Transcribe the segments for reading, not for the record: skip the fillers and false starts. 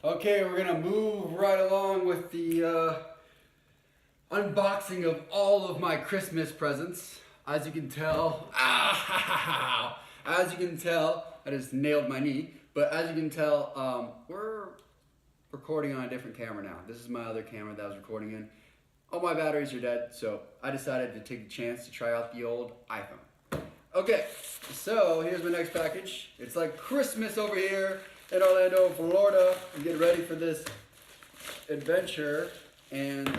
Okay, we're gonna move right along with the unboxing of all of my Christmas presents. As you can tell, as you can tell, I just nailed my knee. But as you can tell, we're recording on a different camera now. This is my other camera that I was recording in. All my batteries are dead, so I decided to take the chance to try out the old iPhone. Okay, so here's my next package. It's like Christmas over here in Orlando, Florida. I'm getting ready for this adventure, and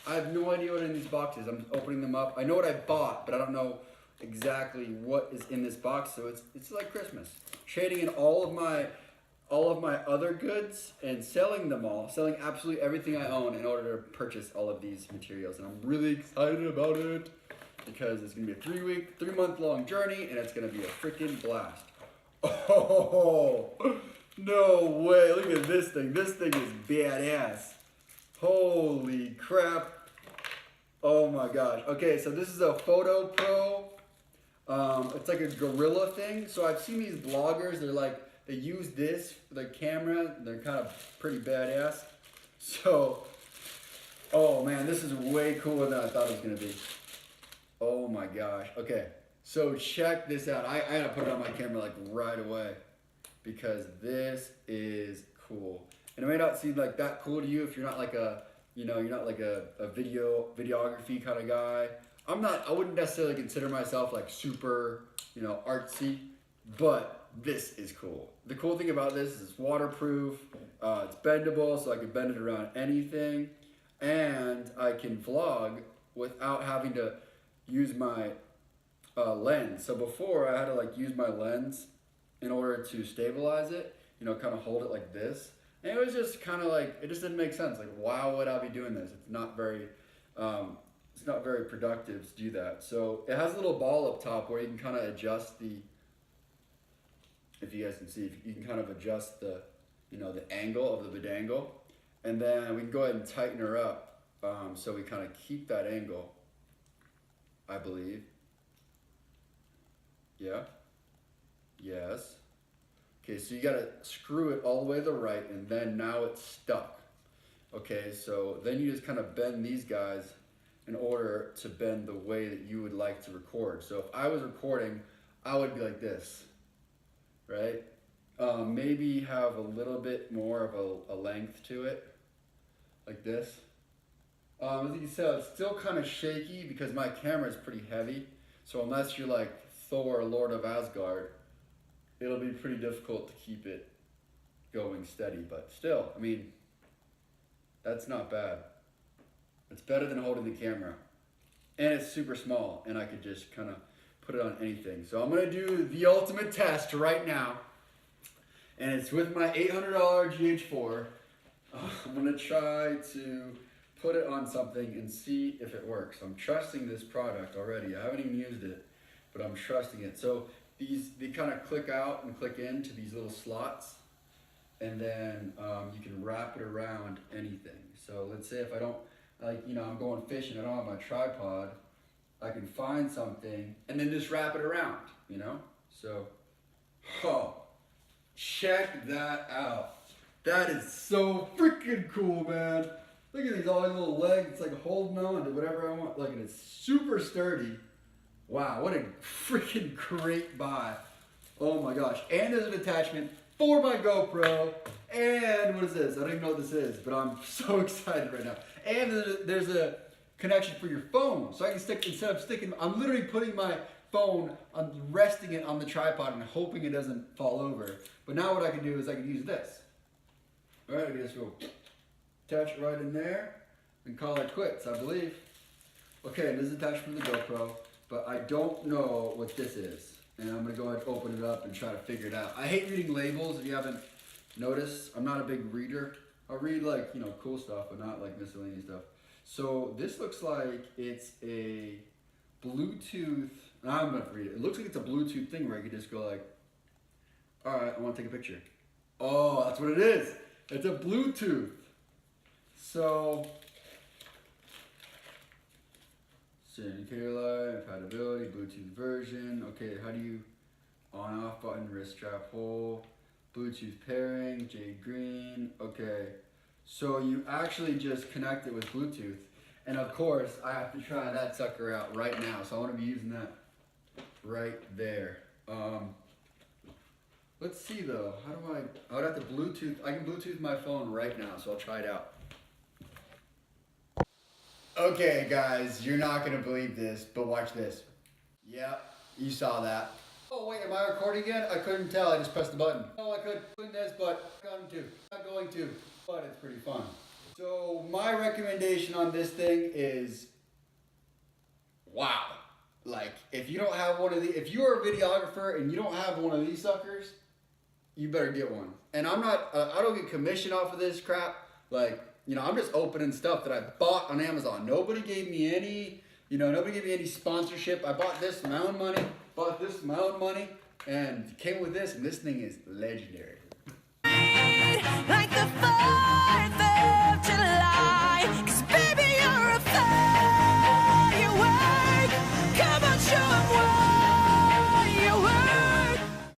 I have no idea what in these boxes. I'm opening them up. I know what I bought, but I don't know exactly what is in this box. So it's like Christmas. Trading in all of my other goods and selling them all, selling absolutely everything I own in order to purchase all of these materials. And I'm really excited about it because it's gonna be a 3-month long journey, and it's gonna be a freaking blast. Oh, no way, look at this thing. This thing is badass. Holy crap. Oh my gosh. Okay, so this is a Fotopro. It's like a gorilla thing. So I've seen these bloggers, they use this for the camera. They're kind of pretty badass. So, oh man, this is way cooler than I thought it was gonna be. Oh my gosh. Okay, so check this out. I gotta put it on my camera like right away because this is cool. And it may not seem like that cool to you if you're not like a, you're not like a videography kind of guy. I wouldn't necessarily consider myself like super, artsy, but this is cool. The cool thing about this is it's waterproof, it's bendable, so I can bend it around anything, and I can vlog without having to use my lens. So before I had to use my lens in order to stabilize it, kind of hold it like this. And it was just kind of it just didn't make sense. Like, why would I be doing this? It's not very productive to do that. So it has a little ball up top where you can kind of adjust if you guys can see, you can kind of adjust the angle of the bidangle. And then we can go ahead and tighten her up so we kind of keep that angle, I believe. Yeah. Yes. Okay, so you gotta screw it all the way to the right, and then now it's stuck. Okay, so then you just kind of bend these guys in order to bend the way that you would like to record. So if I was recording, I would be like this, right? Maybe have a little bit more of a length to it, like this. As you can tell, it's still kind of shaky because my camera is pretty heavy. So unless you're like Thor, Lord of Asgard, it'll be pretty difficult to keep it going steady. But still, I mean, that's not bad. It's better than holding the camera. And it's super small, and I could just kind of put it on anything. So I'm gonna do the ultimate test right now. And it's with my $800 GH4. I'm gonna try to put it on something and see if it works. I'm trusting this product already. I haven't even used it, but I'm trusting it. So they kind of click out and click into these little slots, and then you can wrap it around anything. So let's say if I don't, I'm going fishing, I don't have my tripod, I can find something and then just wrap it around, So, check that out. That is so freaking cool, man. Look at all these little legs. It's like holding on to whatever I want. And it's super sturdy. Wow, what a freaking great buy. Oh my gosh. And there's an attachment for my GoPro. And what is this? I don't even know what this is, but I'm so excited right now. And there's a connection for your phone. So I can I'm literally putting my phone, resting it on the tripod and hoping it doesn't fall over. But now what I can do is I can use this. All right, I can just go attach it right in there and call it quits, I believe. Okay, this is attached from the GoPro. But I don't know what this is. And I'm gonna go ahead and open it up and try to figure it out. I hate reading labels, if you haven't noticed. I'm not a big reader. I'll read cool stuff, but not miscellaneous stuff. So this looks like it's a Bluetooth, I'm gonna read it. It looks like it's a Bluetooth thing where you can just go all right, I wanna take a picture. Oh, that's what it is. It's a Bluetooth. So, indicator light, compatibility, Bluetooth version. Okay, how do you on off button, wrist strap hole. Bluetooth pairing, jade green. Okay, so you actually just connect it with Bluetooth. And of course, I have to try that sucker out right now. So I want to be using that right there. Let's see though, how do I would have to Bluetooth, I can Bluetooth my phone right now, so I'll try it out. Okay guys, you're not gonna believe this, but watch this. Yep, you saw that. Oh wait, am I recording again? I couldn't tell, I just pressed the button. Oh, I could do this, but not going to, but it's pretty fun. So my recommendation on this thing is, wow. Like, if you don't have one of these, if you're a videographer and you don't have one of these suckers, you better get one. And I'm not, I don't get commission off of this crap. Like, you know, I'm just opening stuff that I bought on Amazon. Nobody gave me any, nobody gave me any sponsorship. I bought this with my own money, and came with this, and this thing is legendary. Like the